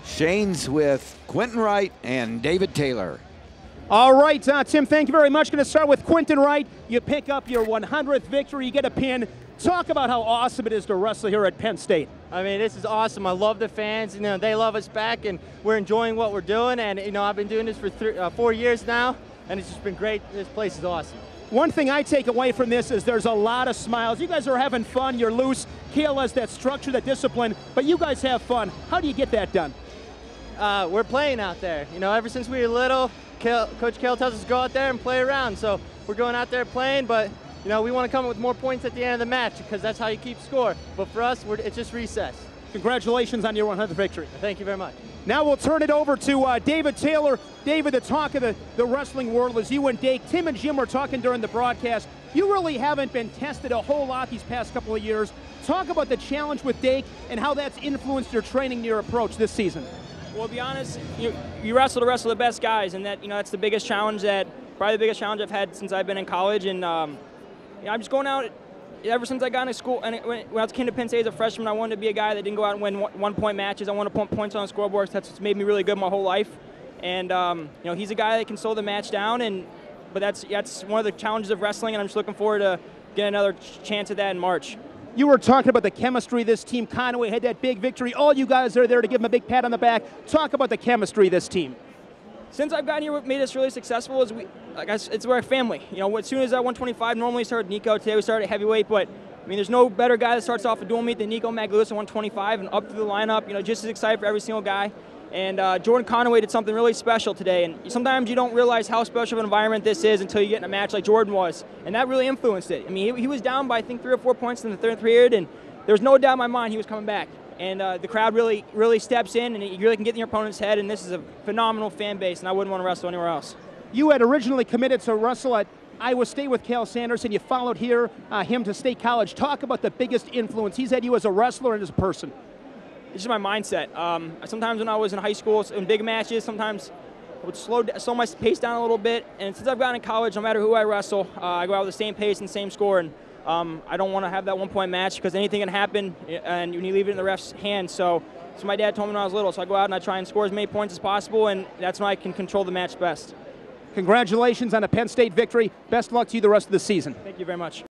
Shane's with Quentin Wright and David Taylor. All right, Tim, thank you very much. Going to start with Quentin Wright. You pick up your 100th victory, you get a pin. Talk about how awesome it is to wrestle here at Penn State. I mean, this is awesome. I love the fans. You know, they love us back, and we're enjoying what we're doing. And you know, I've been doing this for 4 years now, and it's just been great. This place is awesome. One thing I take away from this is there's a lot of smiles. You guys are having fun. You're loose. Kale has that structure, that discipline, but you guys have fun. How do you get that done? We're playing out there. You know, ever since we were little, Coach Kale tells us to go out there and play around. So we're going out there playing, but you know, we want to come up with more points at the end of the match because that's how you keep score. But for us, it's just recess. Congratulations on your 100th victory. Thank you very much. Now we'll turn it over to David Taylor. David, the talk of the wrestling world is you and Dake. Tim and Jim were talking during the broadcast. You really haven't been tested a whole lot these past couple of years. Talk about the challenge with Dake and how that's influenced your training and your approach this season. Well, to be honest, you wrestle the best guys, and that's the biggest challenge probably the biggest challenge I've had since I've been in college. And I'm just going out. Ever since I got into school, and when I came to Penn State as a freshman, I wanted to be a guy that didn't go out and win one-point matches. I wanted to put points on the scoreboard. That's what's made me really good my whole life. And he's a guy that can slow the match down. But that's one of the challenges of wrestling, and I'm just looking forward to getting another chance at that in March. You were talking about the chemistry of this team. Conway had that big victory. All you guys are there to give him a big pat on the back. Talk about the chemistry of this team. Since I've gotten here, what made us really successful is we're a family. You know, as soon as I 125, normally started Nico. Today we started at heavyweight, but I mean, there's no better guy that starts off a dual meet than Nico Maglus at 125 and up through the lineup. You know, just as excited for every single guy. And Jordan Conway did something really special today. And sometimes you don't realize how special of an environment this is until you get in a match like Jordan was, and that really influenced it. I mean, he was down by I think 3 or 4 points in the third period, and there's no doubt in my mind he was coming back. And the crowd really steps in, and you really can get in your opponent's head, and this is a phenomenal fan base, and I wouldn't want to wrestle anywhere else. You had originally committed to wrestle at Iowa State with Cale Sanders, and you followed him to State College. Talk about the biggest influence he's had you as a wrestler and as a person. It's just my mindset. Sometimes when I was in high school, in big matches, sometimes I would slow my pace down a little bit, and since I've gotten in college, no matter who I wrestle, I go out with the same pace and same score, and I don't want to have that one-point match because anything can happen, and you leave it in the ref's hands. So my dad told me when I was little, so I go out and I try and score as many points as possible, and that's when I can control the match best. Congratulations on a Penn State victory. Best luck to you the rest of the season. Thank you very much.